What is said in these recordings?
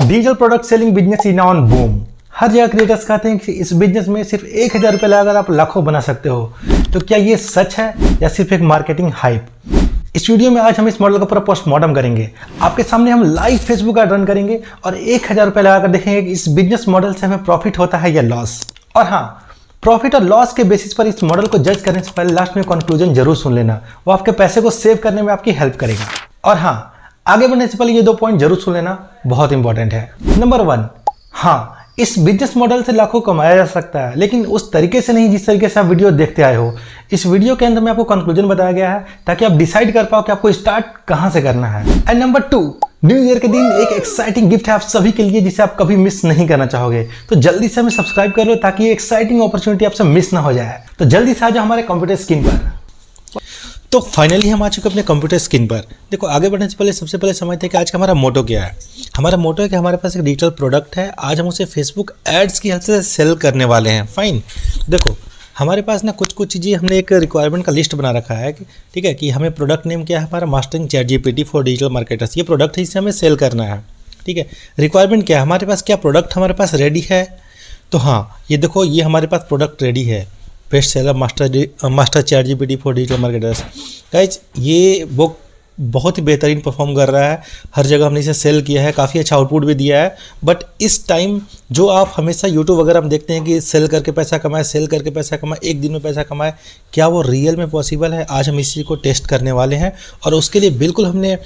Digital product selling business is on boom. हर जगह creators कहते हैं कि इस बिजनेस में सिर्फ 1000 रुपये लगाकर आप लाखों बना सकते हो। तो क्या ये सच है या सिर्फ एक मार्केटिंग हाइप? इस वीडियो में आज हम इस मॉडल का पूरा पोस्टमार्टम करेंगे। आपके सामने हम लाइव फेसबुक ऐड रन करेंगे और 1000 रुपये लगाकर देखेंगे कि इस बिजनेस मॉडल से हमें प्रॉफिट होता है या लॉस। और हाँ, प्रॉफिट और लॉस के बेसिस पर इस मॉडल को जज करने से पहले लास्ट में कंक्लूजन जरूर सुन लेना, वो आपके पैसे को सेव करने में आपकी हेल्प करेगा। और हाँ, आगे बढ़ने से पहले ये 2 पॉइंट जरूर सुन लेना, बहुत इंपॉर्टेंट है। नंबर 1, हाँ, इस बिजनेस मॉडल से लाखों कमाया जा सकता है, लेकिन उस तरीके से नहीं जिस तरीके से आप वीडियो देखते आए हो। इस वीडियो के अंदर में आपको कंक्लूजन बताया गया है ताकि आप डिसाइड कर पाओ कि आपको स्टार्ट कहां से करना है। एंड नंबर 2, न्यू ईयर के दिन एक एक्साइटिंग गिफ्ट है आप सभी के लिए जिसे आप कभी मिस नहीं करना चाहोगे। तो जल्दी से हमें सब्सक्राइब कर लो ताकि ये एक्साइटिंग अपॉर्चुनिटी आपसे मिस ना हो जाए। तो जल्दी से आ जाओ हमारे कंप्यूटर स्क्रीन पर। तो फाइनली हम आ चुके अपने कंप्यूटर स्क्रीन पर। देखो, आगे बढ़ने से पहले सबसे पहले समझते हैं कि आज का हमारा मोटो क्या है। हमारा मोटो है कि हमारे पास एक डिजिटल प्रोडक्ट है, आज हम उसे फेसबुक एड्स की हेल्प से सेल करने वाले हैं। फाइन, देखो हमारे पास ना कुछ चीज़ें हमने एक रिक्वायरमेंट का लिस्ट बना रखा है कि ठीक है कि हमें प्रोडक्ट नेम क्या है हमारा, mastering ChatGPT for digital marketers. ये प्रोडक्ट है, इसे हमें सेल करना है। ठीक है, रिक्वायरमेंट क्या है हमारे पास, क्या प्रोडक्ट हमारे पास रेडी है। तो हाँ, ये देखो ये हमारे पास प्रोडक्ट रेडी है, best seller master ChatGPT for digital marketers. Guys ये वो बहुत ही बेहतरीन परफॉर्म कर रहा है, हर जगह हमने इसे सेल किया है, काफ़ी अच्छा आउटपुट भी दिया है। बट इस टाइम जो आप हमेशा यूट्यूब वगैरह हम देखते हैं कि सेल करके पैसा कमाए, सेल करके पैसा कमाए, एक दिन में पैसा कमाए, क्या वो रियल में पॉसिबल है? आज हम इस चीज़ को टेस्ट करने वाले हैं और उसके लिए बिल्कुल हमने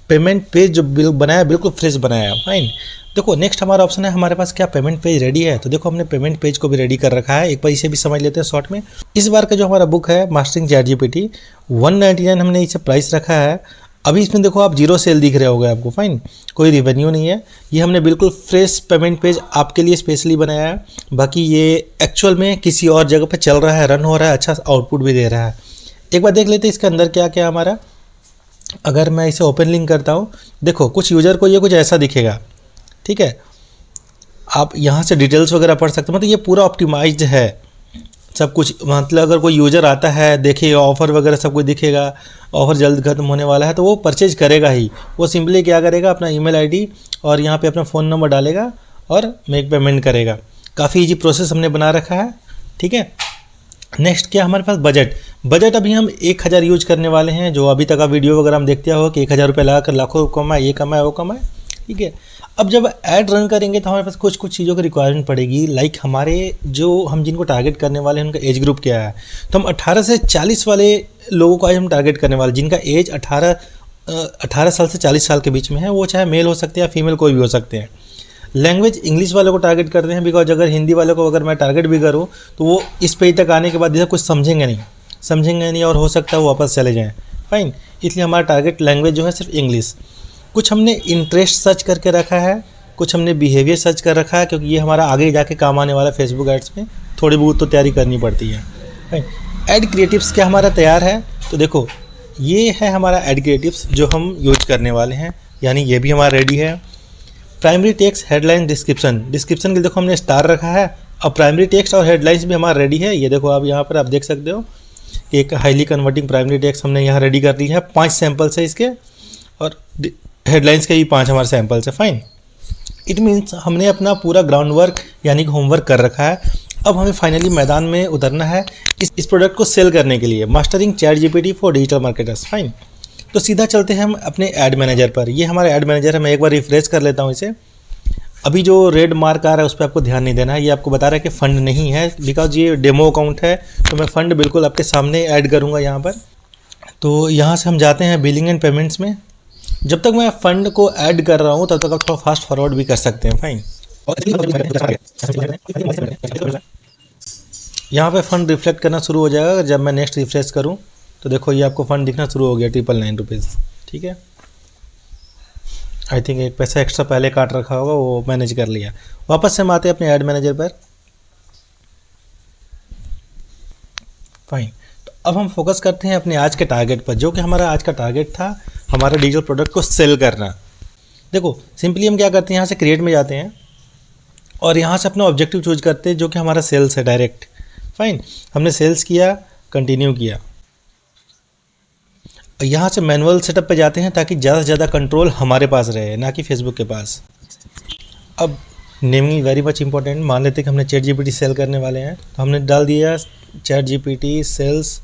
पेमेंट पेज जो बनाया बिल्कुल फ्रेश बनाया है। फाइन, देखो नेक्स्ट हमारा ऑप्शन है हमारे पास क्या पेमेंट पेज रेडी है। तो देखो हमने पेमेंट पेज को भी रेडी कर रखा है, एक बार इसे भी समझ लेते हैं शॉर्ट में। इस बार का जो हमारा बुक है मास्टरिंग ChatGPT 199 हमने इसे प्राइस रखा है। अभी इसमें देखो आप 0 सेल दिख रहे होगा आपको। फाइन, कोई रिवेन्यू नहीं है, ये हमने बिल्कुल फ्रेश पेमेंट पेज आपके लिए स्पेशली बनाया है। बाकी ये एक्चुअल में किसी और जगह पर चल रहा है, रन हो रहा है, अच्छा आउटपुट भी दे रहा है। एक बार देख लेते हैं इसके अंदर क्या क्या हमारा। अगर मैं इसे ओपन लिंक करता हूँ, देखो कुछ यूज़र को ये कुछ ऐसा दिखेगा। ठीक है, आप यहाँ से डिटेल्स वगैरह पढ़ सकते हो, मतलब ये पूरा ऑप्टिमाइज्ड है सब कुछ। मतलब अगर कोई यूज़र आता है, देखेगा ऑफ़र वगैरह सब कुछ दिखेगा, ऑफ़र जल्द खत्म होने वाला है, तो वो परचेज करेगा ही। वो सिंपली क्या करेगा, अपना ईमेल आईडी और यहाँ पे अपना फ़ोन नंबर डालेगा और मेक पेमेंट करेगा। काफ़ी इजी प्रोसेस हमने बना रखा है। ठीक है, नेक्स्ट क्या हमारे पास बजट अभी हम 1000 यूज करने वाले हैं। जो अभी तक आप वीडियो वगैरह हम देखते हो कि 1000 रुपये लगा कर लाखों कमाए, ये कमाए वो कमाए। ठीक है, अब जब ऐड रन करेंगे तो हमारे पास कुछ चीज़ों की रिक्वायरमेंट पड़ेगी। लाइक हमारे जो हम जिनको टारगेट करने वाले हैं उनका एज ग्रुप क्या है। तो हम 18 से 40 वाले लोगों को आज हम टारगेट करने वाले, जिनका एज 18 साल से 40 साल के बीच में है। वो चाहे मेल हो सकते हैं या फीमेल कोई भी हो सकते हैं। लैंग्वेज इंग्लिश वालों को टारगेट करते हैं, बिकॉज अगर हिंदी वालों को अगर मैं टारगेट भी करूँ तो वो इस पेज तक आने के बाद कुछ समझेंगे नहीं और हो सकता है वो वापस चले जाएँ। फाइन, इसलिए हमारा टारगेट लैंग्वेज जो है सिर्फ इंग्लिश। कुछ हमने इंटरेस्ट सर्च करके रखा है, कुछ हमने बिहेवियर सर्च कर रखा है, क्योंकि ये हमारा आगे जाके काम आने वाला फेसबुक एड्स में थोड़ी बहुत तो तैयारी करनी पड़ती है। ऐड क्रिएटिव्स क्या हमारा तैयार है। तो देखो ये है हमारा ऐड क्रिएटिव्स जो हम यूज करने वाले हैं, यानी ये भी हमारा रेडी है। प्राइमरी टेक्स्ट, हेडलाइन, डिस्क्रिप्शन के लिए देखो हमने स्टार रखा है। अब प्राइमरी टेक्स्ट और हेडलाइंस भी हमारा रेडी है। ये देखो आप यहाँ पर आप देख सकते हो कि एक हाईली कन्वर्टिंग प्राइमरी टेक्स्ट हमने यहाँ रेडी कर दी है। 5 सैम्पल्स है इसके और हेडलाइंस के भी 5 हमारे सैम्पल्स है। फाइन, इट मीन्स हमने अपना पूरा ग्राउंड वर्क यानी कि होमवर्क कर रखा है। अब हमें फाइनली मैदान में उतरना है इस प्रोडक्ट को सेल करने के लिए, mastering ChatGPT for digital marketers. Fine, तो सीधा चलते हैं हम अपने ऐड मैनेजर पर। ये हमारा ऐड मैनेजर है, मैं एक बार रिफ्रेश कर लेता हूँ इसे। अभी जो रेड मार्क आ रहा है उस पर आपको ध्यान नहीं देना है, ये आपको बता रहा है कि फ़ंड नहीं है, बिकॉज ये डेमो अकाउंट है। तो मैं फ़ंड बिल्कुल आपके सामने ऐड करूँगा यहाँ पर। तो यहाँ से हम जाते हैं बिलिंग एंड पेमेंट्स में। जब तक मैं फ़ंड को ऐड कर रहा हूँ तब तक आप थोड़ा फास्ट फॉरवर्ड भी कर सकते हैं। फाइन, यहाँ पे फ़ंड रिफ्लेक्ट करना शुरू हो जाएगा जब मैं नेक्स्ट रिफ्रेश करूँ। तो देखो ये आपको फ़ंड दिखना शुरू हो गया 999 रुपीज़। ठीक है, आई थिंक एक पैसा एक्स्ट्रा पहले काट रखा होगा, वो मैनेज कर लिया। वापस से हम आते हैं अपने ऐड मैनेजर पर। फाइन, तो अब हम फोकस करते हैं अपने आज के टारगेट पर, जो कि हमारा आज का टारगेट था हमारा डिजिटल प्रोडक्ट को सेल करना। देखो सिंपली हम क्या करते हैं, यहाँ से क्रिएट में जाते हैं और यहाँ से अपना ऑब्जेक्टिव चूज करते हैं जो कि हमारा सेल्स है डायरेक्ट। फाइन, हमने सेल्स किया, कंटिन्यू किया। यहाँ से मैनुअल सेटअप पे जाते हैं ताकि ज़्यादा से ज़्यादा कंट्रोल हमारे पास रहे, ना कि फेसबुक के पास। अब नेमिंग वेरी मच इंपॉर्टेंट। मान लेते हैं कि हमने चैट जीपीटी सेल करने वाले हैं, तो हमने डाल दिया चैट जीपीटी सेल्स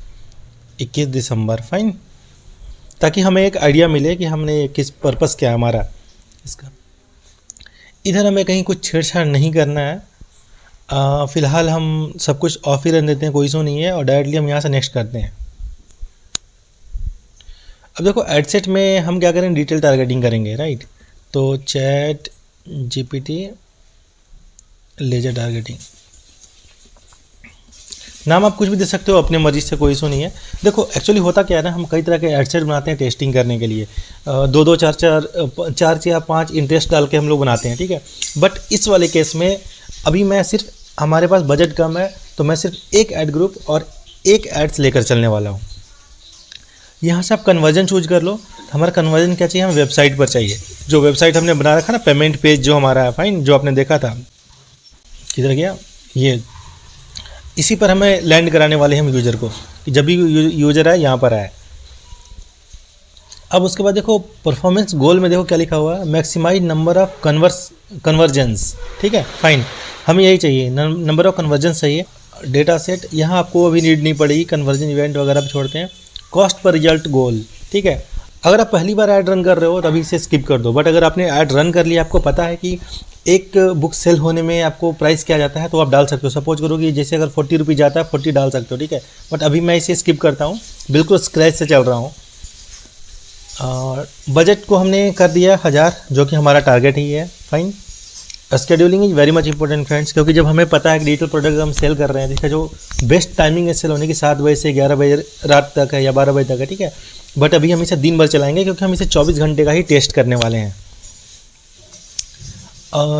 21 दिसंबर, फाइन, ताकि हमें एक आइडिया मिले कि हमने किस पर्पस क्या है हमारा इसका। इधर हमें कहीं कुछ छेड़छाड़ नहीं करना है। फ़िलहाल हम सब कुछ ऑफ ही रहने देते हैं, कोई इशू नहीं है, और डायरेक्टली हम यहाँ से नेक्स्ट करते हैं। अब देखो एडसेट में हम क्या करें, डिटेल टारगेटिंग करेंगे, राइट। तो चैट जीपीटी लेजर टारगेटिंग, नाम आप कुछ भी दे सकते हो अपने मर्जी से, कोई इशू नहीं है। देखो एक्चुअली होता क्या है ना, हम कई तरह के एडसेट बनाते हैं टेस्टिंग करने के लिए, दो चार या 5 इंटरेस्ट डाल के हम लोग बनाते हैं, ठीक है। बट इस वाले केस में अभी मैं सिर्फ, हमारे पास बजट कम है, तो मैं सिर्फ एक ऐड ग्रुप और एक एड्स लेकर चलने वाला हूँ। यहाँ से आप कन्वर्जन चूज कर लो। हमारा कन्वर्जन क्या चाहिए, हमें वेबसाइट पर चाहिए, जो वेबसाइट हमने बना रखा ना, पेमेंट पेज जो हमारा है, फाइन, जो आपने देखा था, किधर गया ये, इसी पर हमें लैंड कराने वाले हैं हम यूज़र को, कि जब भी यूज़र आए यहाँ पर आए। अब उसके बाद देखो परफॉर्मेंस गोल में देखो क्या लिखा हुआ है, मैक्सिमाइज नंबर ऑफ कन्वर्जेंस, ठीक है, फाइन, हमें यही चाहिए, नंबर ऑफ कन्वर्जेंस चाहिए। डेटा सेट यहाँ आपको अभी नीड नहीं पड़ेगी, कन्वर्जन इवेंट वगैरह भी छोड़ते हैं। कॉस्ट पर रिजल्ट गोल, ठीक है। अगर आप पहली बार ऐड रन कर रहे हो तभी इसे स्किप कर दो, बट अगर आपने ऐड रन कर लिया, आपको पता है कि एक बुक सेल होने में आपको प्राइस क्या जाता है, तो आप डाल सकते हो। सपोज करो कि जैसे अगर 40 रुपये जाता है, 40 डाल सकते हो, ठीक है। बट अभी मैं इसे स्किप करता हूँ, बिल्कुल स्क्रैच से चल रहा हूँ। और बजट को हमने कर दिया 1000, जो कि हमारा टारगेट ही है, fine. Scheduling is very much important friends, क्योंकि जब हमें पता है कि डिजिटल प्रोडक्ट हम सेल कर रहे हैं, जिसका जो बेस्ट टाइमिंग है सेल होने की 7 बजे से 11 बजे रात तक है, या 12 बजे तक है, ठीक है। बट अभी हम इसे दिन भर चलाएंगे, क्योंकि हम इसे 24 घंटे का ही टेस्ट करने वाले हैं।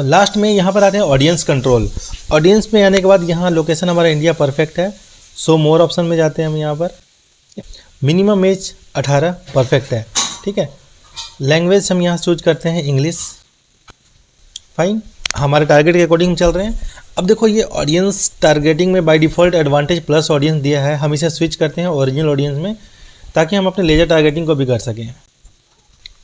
लास्ट में यहाँ पर आते हैं ऑडियंस कंट्रोल। ऑडियंस में आने के बाद यहाँ लोकेशन हमारा इंडिया परफेक्ट है, सो मोर ऑप्शन में जाते हैं हम यहाँ पर। मिनिमम एज 18 परफेक्ट है, ठीक है। लैंग्वेज हम यहाँ चूज करते हैं इंग्लिश, फाइन, हमारे टारगेट के अकॉर्डिंग हम चल रहे हैं। अब देखो ये ऑडियंस टारगेटिंग में by default advantage plus audience दिया है, हम इसे स्विच करते हैं ओरिजिनल ऑडियंस में, ताकि हम अपने लेजर टारगेटिंग को भी कर सकें।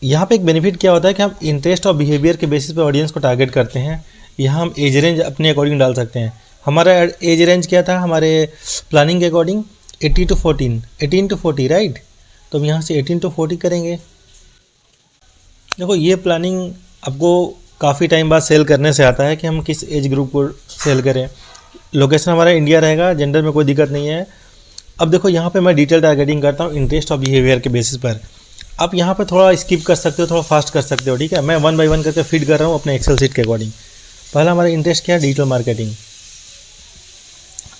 यहाँ पे एक बेनिफिट क्या होता है कि हम इंटरेस्ट और बिहेवियर के बेसिस पे ऑडियंस को टारगेट करते हैं। यहाँ हम एज रेंज अपने अकॉर्डिंग डाल सकते हैं। हमारा एज रेंज क्या था हमारे प्लानिंग के अकॉर्डिंग, 18 to 40, राइट। तो हम यहाँ से 18 to 40 करेंगे। देखो ये प्लानिंग आपको काफ़ी टाइम बाद सेल करने से आता है कि हम किस एज ग्रुप को सेल करें। लोकेशन हमारा इंडिया रहेगा, जेंडर में कोई दिक्कत नहीं है। अब देखो यहाँ पे मैं डिटेल टारगेटिंग करता हूँ इंटरेस्ट और बिहेवियर के बेसिस पर। आप यहाँ पे थोड़ा स्किप कर सकते हो, थोड़ा फास्ट कर सकते हो, ठीक है। मैं 1 by 1 करके फीड कर रहा हूँ अपने एक्सेल सीट के अकॉर्डिंग। पहला हमारा इंटरेस्ट क्या है, डिजिटल मार्केटिंग,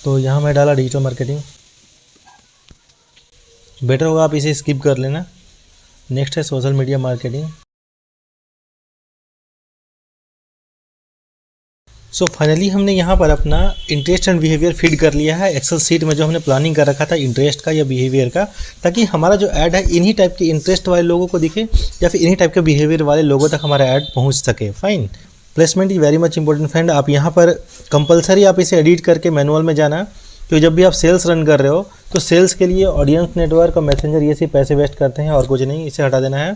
तो यहाँ मैं डाला डिजिटल मार्केटिंग। बेटर होगा आप इसे स्किप कर लेना। नेक्स्ट है social media marketing. So finally हमने यहाँ पर अपना इंटरेस्ट एंड बिहेवियर फीड कर लिया है एक्सेल सीट में, जो हमने प्लानिंग कर रखा था इंटरेस्ट का या बिहेवियर का, ताकि हमारा जो ऐड है इन्हीं टाइप के इंटरेस्ट वाले लोगों को दिखे, या फिर इन्हीं टाइप के बिहेवियर वाले लोगों तक हमारा ऐड पहुँच सके, fine. Placement is very much important friend. आप यहाँ पर कंपलसरी आप इसे एडिट करके मैनुअल में जाना, क्योंकि जब भी आप सेल्स रन कर रहे हो तो सेल्स के लिए ऑडियंस नेटवर्क और मैसेंजर ये सिर्फ पैसे वेस्ट करते हैं और कुछ नहीं, इसे हटा देना है।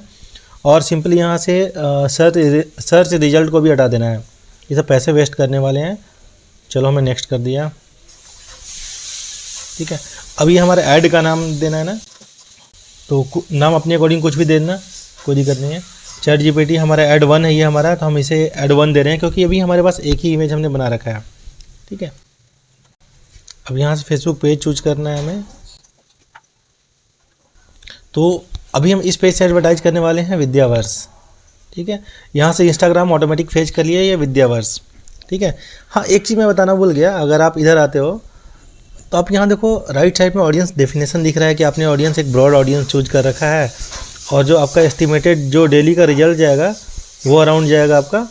और सिंपली यहाँ से सर्च रिजल्ट को भी हटा देना है, ये सब पैसे वेस्ट करने वाले हैं। चलो हमें नेक्स्ट कर दिया, ठीक है। अभी हमारे ऐड का नाम देना है ना, तो नाम अपने अकॉर्डिंग कुछ भी देना, कोई दिक्कत नहीं है। चैट जीपीटी हमारा ऐड 1 है ये हमारा, तो हम इसे ऐड 1 दे रहे हैं, क्योंकि अभी हमारे पास एक ही इमेज हमने बना रखा है, ठीक है। अब यहाँ से फेसबुक पेज चूज करना है हमें, तो अभी हम इस पेज से एडवर्टाइज करने वाले हैं विद्यावर्स, ठीक है। यहाँ से इंस्टाग्राम ऑटोमेटिक फेच कर लिया ये विद्यावर्स, ठीक है। हाँ एक चीज़ मैं बताना भूल गया, अगर आप इधर आते हो तो आप यहाँ देखो राइट साइड में ऑडियंस डेफिनेशन दिख रहा है कि आपने ऑडियंस एक ब्रॉड ऑडियंस चूज कर रखा है, और जो आपका एस्टिमेटेड जो डेली का रिजल्ट जाएगा वो अराउंड जाएगा आपका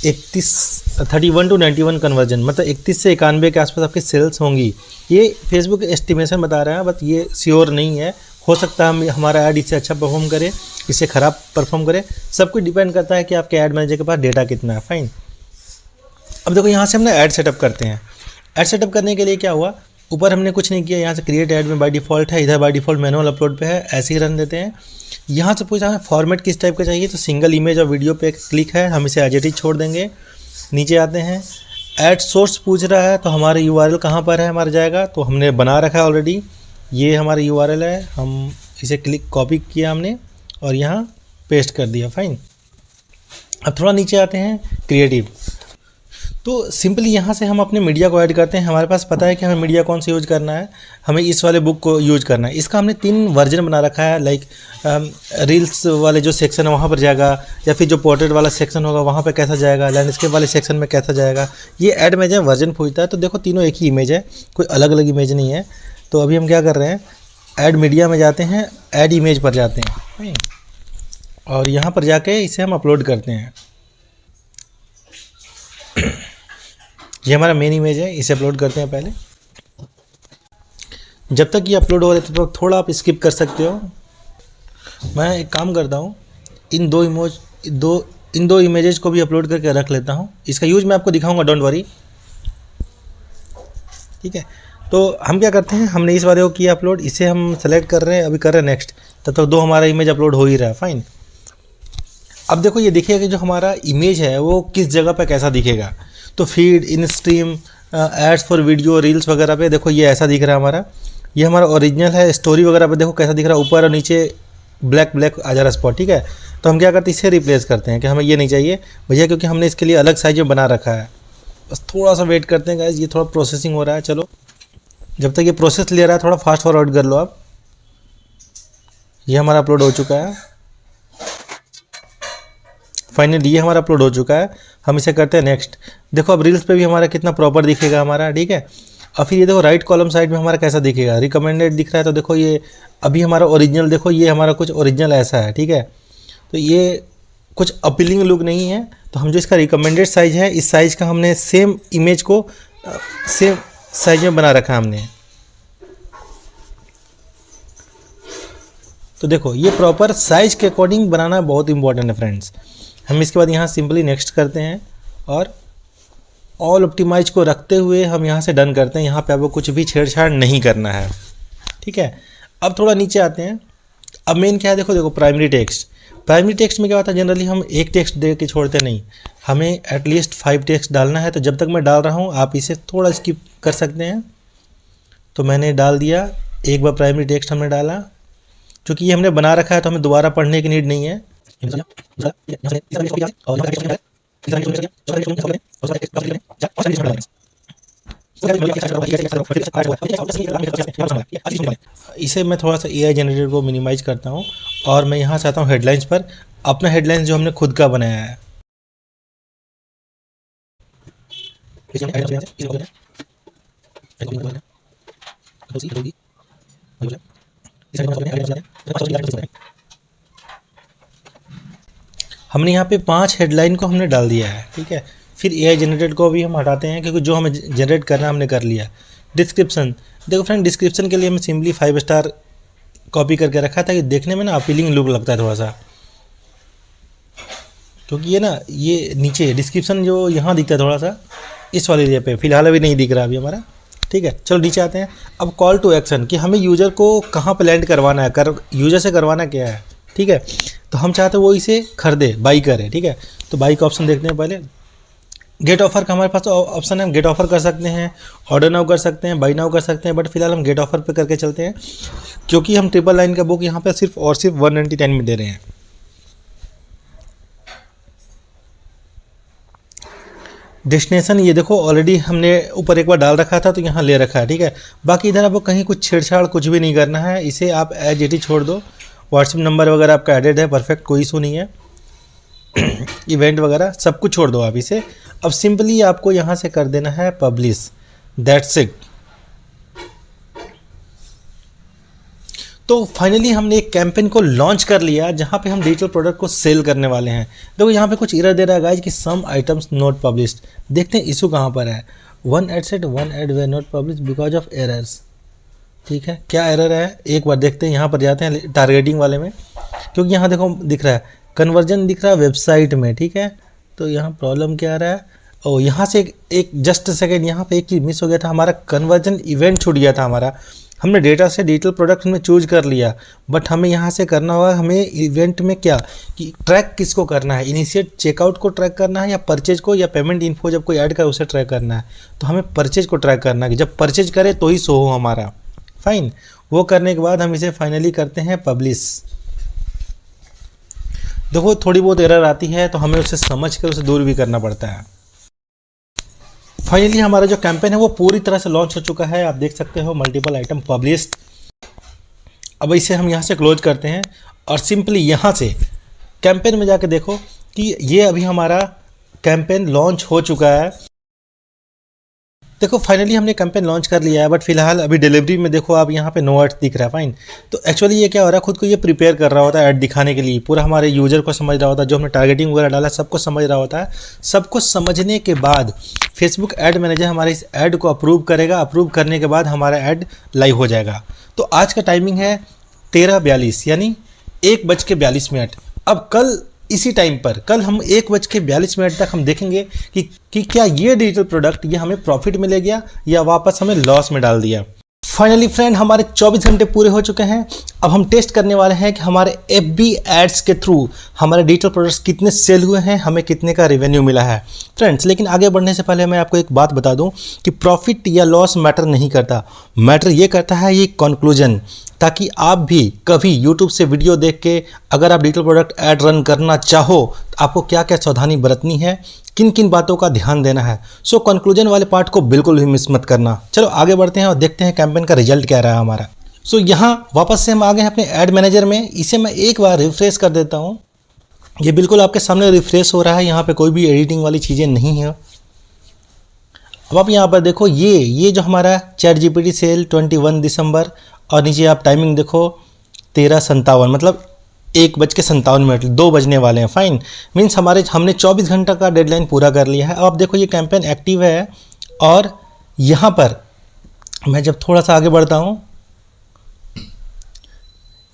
31 to 91 कन्वर्जन, मतलब 31 से 91 के आसपास आपकी सेल्स होंगी। ये फेसबुक एस्टिमेशन बता रहा है, बट ये श्योर नहीं है, हो सकता है हमारा ऐड इससे अच्छा परफॉर्म करे, इससे ख़राब परफॉर्म करे, सब कुछ डिपेंड करता है कि आपके ऐड मैनेजर के पास डेटा कितना है, फाइन। अब देखो यहाँ से हमने ऐड सेटअप करते हैं। ऐड सेटअप करने के लिए क्या हुआ, ऊपर हमने कुछ नहीं किया, यहाँ से क्रिएट ऐड में बाय डिफ़ॉल्ट है, इधर बाय डिफ़ॉल्ट मैनुअल अपलोड पे है, ऐसे ही रन देते हैं। यहाँ से पूछा हमें फॉर्मेट किस टाइप का चाहिए, तो सिंगल इमेज और वीडियो पे क्लिक है, हम इसे एज इट इज छोड़ देंगे। नीचे आते हैं, ऐड सोर्स पूछ रहा है, तो हमारा यूआरएल कहाँ पर है हमारा जाएगा, तो हमने बना रखा है ऑलरेडी, ये हमारा यूआरएल है, हम इसे कॉपी किया हमने और यहाँ पेस्ट कर दिया, फाइन। अब थोड़ा नीचे आते हैं, क्रिएटिव। तो सिंपली यहाँ से हम अपने मीडिया को ऐड करते हैं। हमारे पास पता है कि हमें मीडिया कौन सा यूज़ करना है, हमें इस वाले बुक को यूज़ करना है। इसका हमने 3 वर्जन बना रखा है, लाइक रील्स वाले जो सेक्शन है वहाँ पर जाएगा, या फिर जो पोर्ट्रेट वाला सेक्शन होगा वहाँ पर कैसा जाएगा, लैंडस्केप वाले सेक्शन में कैसा जाएगा। ये ऐड इमेज है, वर्जन पूछता है, तो देखो तीनों एक ही इमेज है, कोई अलग अलग इमेज नहीं है। तो अभी हम क्या कर रहे हैं, ऐड मीडिया में जाते हैं, ऐड इमेज पर जाते हैं और यहाँ पर जाके इसे हम अपलोड करते हैं। ये हमारा मेन इमेज है, इसे अपलोड करते हैं पहले। जब तक ये अपलोड हो रहे तब तक थोड़ा आप स्किप कर सकते हो। मैं एक काम करता हूँ, इन दो इमेजेस को भी अपलोड करके रख लेता हूँ। इसका यूज मैं आपको दिखाऊंगा, डोंट वरी, ठीक है। तो हम क्या करते हैं, हमने इस वाले को किया अपलोड, इसे हम सेलेक्ट कर रहे हैं, अभी कर रहे हैं नेक्स्ट, तब तक 2 हमारा इमेज अपलोड हो ही रहा है, फाइन। अब देखो ये दिखेगा कि जो हमारा इमेज है वो किस जगह पे कैसा दिखेगा। तो feed, in stream, ads for video, reels वगैरह पे देखो ये ऐसा दिख रहा है हमारा। ये हमारा ओरिजिनल है। स्टोरी वगैरह पे देखो कैसा दिख रहा है, ऊपर और नीचे ब्लैक ब्लैक आ जा रहा स्पॉट, ठीक है। तो हम क्या करते हैं, इसे रिप्लेस करते हैं कि हमें ये नहीं चाहिए भैया, क्योंकि हमने इसके लिए अलग साइज में बना रखा है। बस थोड़ा सा वेट करते हैं गाइस, ये थोड़ा प्रोसेसिंग हो रहा है। चलो जब तक ये प्रोसेस ले रहा है थोड़ा फास्ट फॉरवर्ड कर लो आप। ये हमारा अपलोड हो चुका है, फाइनली ये हमारा अपलोड हो चुका है। हम इसे करते हैं नेक्स्ट। देखो अब रील्स पे भी हमारा कितना प्रॉपर दिखेगा हमारा, ठीक है। और फिर ये देखो राइट कॉलम साइड में हमारा कैसा दिखेगा, रिकमेंडेड दिख रहा है। तो देखो ये अभी हमारा ओरिजिनल, देखो ये हमारा कुछ ओरिजिनल ऐसा है, ठीक है। तो ये कुछ अपीलिंग लुक नहीं है। तो हम जो इसका रिकमेंडेड साइज़ है, इस साइज़ का हमने सेम इमेज को सेम साइज में बना रखा है हमने। तो देखो ये प्रॉपर साइज के अकॉर्डिंग बनाना बहुत इंपॉर्टेंट है फ्रेंड्स। हम इसके बाद यहाँ सिंपली नेक्स्ट करते हैं और ऑल ऑप्टिमाइज को रखते हुए हम यहाँ से डन करते हैं। यहाँ पे आपको कुछ भी छेड़छाड़ नहीं करना है, ठीक है। अब थोड़ा नीचे आते हैं। अब मेन क्या है, देखो प्राइमरी टेक्स्ट। प्राइमरी टेक्स्ट में क्या होता है, जनरली हम एक टेक्स्ट दे के छोड़ते नहीं, हमें एटलीस्ट 5 टेक्स्ट डालना है। तो जब तक मैं डाल रहा हूँ आप इसे थोड़ा स्किप कर सकते हैं। तो मैंने डाल दिया, एक बार प्राइमरी टेक्स्ट हमने डाला, क्योंकि ये हमने बना रखा है तो हमें दोबारा पढ़ने की नीड नहीं है। इसे मैं थोड़ा सा AI जनरेटर को मिनिमाइज करता हूँ और मैं यहाँ से आता हूँ हेडलाइंस पर। अपना हेडलाइंस जो हमने खुद का बनाया है, हमने यहाँ पे 5 हेडलाइन को हमने डाल दिया है, ठीक है। फिर AI जनरेटेड को भी हम हटाते हैं, क्योंकि जो हमें जनरेट करना हमने कर लिया। डिस्क्रिप्शन, देखो फ्रेंड, डिस्क्रिप्शन के लिए हमने सिंपली 5 स्टार कॉपी करके रखा था कि देखने में ना अपीलिंग लुक लगता है थोड़ा सा, क्योंकि ये ना ये नीचे डिस्क्रिप्शन जो यहाँ दिखता है थोड़ा सा, इस वाले एरिया पे फिलहाल अभी नहीं दिख रहा अभी हमारा, ठीक है। चलो नीचे आते हैं। अब कॉल टू एक्शन, कि हमें यूज़र को कहाँ पर लैंड करवाना है, यूज़र से करवाना क्या है, ठीक है। तो हम चाहते हैं वो इसे खरीदे, बाई करे, ठीक है। तो बाई का ऑप्शन देखते हैं पहले। गेट ऑफर का हमारे पास ऑप्शन है, गेट ऑफर कर सकते हैं, ऑर्डर नाउ कर सकते हैं, बाई नाउ कर सकते हैं, बट फिलहाल हम गेट ऑफर पे करके चलते हैं, क्योंकि हम 999 का बुक यहाँ पे सिर्फ और सिर्फ 199 में दे रहे हैं। डेस्टिनेशन, ये देखो ऑलरेडी हमने ऊपर एक बार डाल रखा था तो यहाँ ले रखा है, ठीक है। बाकी इधर आपको कहीं कुछ छेड़छाड़ कुछ भी नहीं करना है, इसे आप एज इट इज छोड़ दो। व्हाट्सएप नंबर वगैरह आपका एडेड है, परफेक्ट, कोई इशू नहीं है। इवेंट वगैरह सब कुछ छोड़ दो आप इसे। अब सिंपली आपको यहाँ से कर देना है पब्लिश, दैट्स इट। तो फाइनली हमने एक कैंपेन को लॉन्च कर लिया जहाँ पे हम डिजिटल प्रोडक्ट को सेल करने वाले हैं। देखो यहाँ पे कुछ एरर दे रहा है गाइज कि सम आइटम्स नॉट पब्लिश्ड। देखते हैं इशू कहाँ पर है। One ad we not publish because of errors, ठीक है। क्या एरर है एक बार देखते हैं। यहाँ पर जाते हैं टारगेटिंग वाले में, क्योंकि यहाँ देखो दिख रहा है कन्वर्जन दिख रहा है वेबसाइट में, ठीक है। तो यहाँ प्रॉब्लम क्या आ रहा है, और यहाँ से एक जस्ट सेकेंड, यहाँ पे एक चीज़ मिस हो गया था, हमारा कन्वर्जन इवेंट छूट गया था हमारा। हमने डेटा से डिजिटल प्रोडक्ट हमने चूज कर लिया, बट हमें यहाँ से करना होगा, हमें इवेंट में क्या कि ट्रैक किसको करना है, इनिशिएट चेकआउट को ट्रैक करना है या परचेज को, या पेमेंट इन्फो जब कोई ऐड करे उसे ट्रैक करना है। तो हमें परचेज को ट्रैक करना है कि जब परचेज करे तो ही शो हो हमारा। फाइन, वो करने के बाद हम इसे फाइनली करते हैं पब्लिश। देखो थोड़ी बहुत एरर आती है तो हमें उसे समझ कर उसे दूर भी करना पड़ता है। फाइनली हमारा जो कैंपेन है वो पूरी तरह से लॉन्च हो चुका है। आप देख सकते हो मल्टीपल आइटम पब्लिश्ड। अब इसे हम यहाँ से क्लोज करते हैं और सिंपली यहाँ से कैंपेन में जाके देखो कि ये अभी हमारा कैंपेन लॉन्च हो चुका है। देखो फाइनली हमने कैंपेन लॉन्च कर लिया है, बट फिलहाल अभी डिलीवरी में देखो आप यहाँ पे नो एड्स दिख रहा है। फाइन, तो एक्चुअली ये क्या हो रहा है, खुद को ये प्रिपेयर कर रहा होता है ऐड दिखाने के लिए, पूरा हमारे यूजर को समझ रहा होता है, जो हमने टारगेटिंग वगैरह डाला सबको समझ रहा होता है। सबको समझने के बाद फेसबुक ऐड मैनेजर हमारे इस ऐड को अप्रूव करेगा। अप्रूव करने के बाद हमारा ऐड लाइव हो जाएगा। तो आज का टाइमिंग है 13:42 यानी 1:42। अब कल इसी टाइम पर, कल हम 1:42 तक हम देखेंगे कि क्या ये डिजिटल प्रोडक्ट ये हमें प्रॉफिट में ले गया या वापस हमें लॉस में डाल दिया। फाइनली फ्रेंड, हमारे 24 घंटे पूरे हो चुके हैं। अब हम टेस्ट करने वाले हैं कि हमारे FB एड्स के थ्रू हमारे डिजिटल प्रोडक्ट्स कितने सेल हुए हैं, हमें कितने का रेवेन्यू मिला है फ्रेंड्स। लेकिन आगे बढ़ने से पहले मैं आपको एक बात बता दूं कि प्रॉफिट या लॉस मैटर नहीं करता। मैटर ये करता है ये कंक्लूजन, ताकि आप भी कभी YouTube से वीडियो देख के अगर आप डिजिटल प्रोडक्ट ऐड रन करना चाहो तो आपको क्या क्या सावधानी बरतनी है, किन किन बातों का ध्यान देना है। सो कंक्लूजन वाले पार्ट को बिल्कुल भी मिस मत करना। चलो आगे बढ़ते हैं और देखते हैं कैंपेन का रिजल्ट क्या रहा हमारा। सो यहाँ वापस से हम आ गए हैं अपने ऐड मैनेजर में। इसे मैं एक बार रिफ्रेश कर देता हूँ। ये बिल्कुल आपके सामने रिफ्रेश हो रहा है, यहाँ पे कोई भी एडिटिंग वाली चीज़ें नहीं है। अब आप यहाँ पर देखो ये जो हमारा ChatGPT सेल 21 दिसंबर, और नीचे आप टाइमिंग देखो 13:57, मतलब 1:57, 2 बजने वाले हैं। फाइन, मीन्स हमने 24 घंटा का डेडलाइन पूरा कर लिया है। अब आप देखो ये कैंपेन एक्टिव है, और यहाँ पर मैं जब थोड़ा सा आगे बढ़ता हूँ,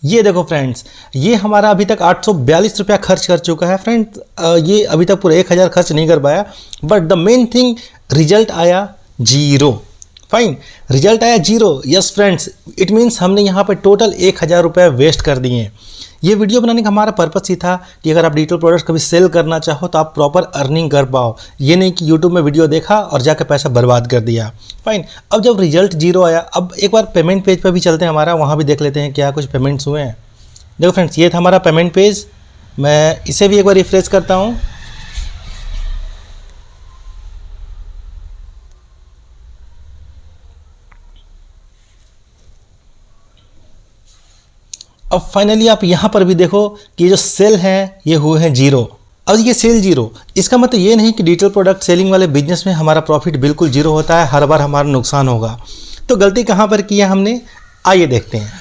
ये देखो फ्रेंड्स, ये हमारा अभी तक 842 रुपया खर्च कर चुका है फ्रेंड्स। ये अभी तक पूरा 1000 खर्च नहीं कर पाया, but the main thing result आया 0। फाइन, रिजल्ट आया 0। यस फ्रेंड्स, इट मीन्स हमने यहाँ पे टोटल 1000 रुपये वेस्ट कर दिए। ये वीडियो बनाने का हमारा पर्पस ही था कि अगर आप डिजिटल प्रोडक्ट्स कभी सेल करना चाहो तो आप प्रॉपर अर्निंग कर पाओ। ये नहीं कि यूट्यूब में वीडियो देखा और जाकर पैसा बर्बाद कर दिया। फाइन, अब जब रिजल्ट 0 आया, अब एक बार पेमेंट पेज पर भी चलते हैं हमारा, वहाँ भी देख लेते हैं क्या कुछ पेमेंट्स हुए हैं। देखो फ्रेंड्स, ये था हमारा पेमेंट पेज। मैं इसे भी एक बार रिफ्रेश करता हूँ। अब फाइनली आप यहाँ पर भी देखो कि ये जो सेल हैं ये हुए हैं 0। अब ये सेल 0, इसका मतलब ये नहीं कि डिजिटल प्रोडक्ट सेलिंग वाले बिजनेस में हमारा प्रॉफिट बिल्कुल 0 होता है, हर बार हमारा नुकसान होगा। तो गलती कहाँ पर किया हमने, आइए देखते हैं।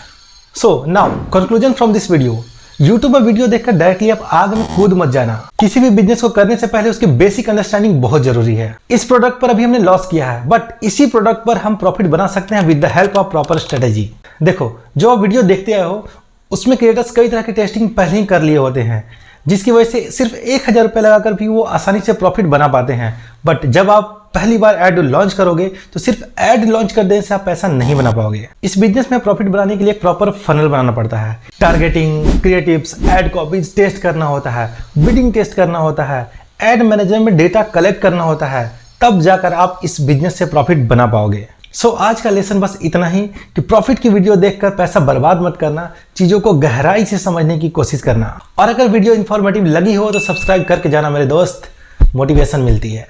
So now conclusion from this video. YouTube में वीडियो देखकर डायरेक्टली आप आग में कूद मत जाना। किसी भी बिजनेस को करने से पहले उसकी बेसिक अंडरस्टैंडिंग बहुत जरूरी है। इस प्रोडक्ट पर अभी हमने लॉस किया है, बट इसी प्रोडक्ट पर हम प्रॉफिट बना सकते हैं with the help of proper strategy. देखो, जो आप वीडियो देखते आए हो उसमें क्रिएटर्स कई तरह के टेस्टिंग पहले ही कर लिए होते हैं, जिसकी वजह से सिर्फ 1000 रुपये लगाकर भी वो आसानी से प्रॉफिट बना पाते हैं। बट जब आप पहली बार ऐड लॉन्च करोगे तो सिर्फ ऐड लॉन्च कर देने से आप पैसा नहीं बना पाओगे। इस बिजनेस में प्रॉफिट बनाने के लिए प्रॉपर फनल बनाना पड़ता है। Targeting, creatives, ad copies test करना होता है, बिडिंग टेस्ट करना होता है, ऐड मैनेजर में डेटा कलेक्ट करना होता है, तब जाकर आप इस बिजनेस से प्रॉफिट बना पाओगे। सो आज का लेसन बस इतना ही कि प्रॉफिट की वीडियो देखकर पैसा बर्बाद मत करना, चीज़ों को गहराई से समझने की कोशिश करना। और अगर वीडियो इन्फॉर्मेटिव लगी हो तो सब्सक्राइब करके जाना मेरे दोस्त, मोटिवेशन मिलती है।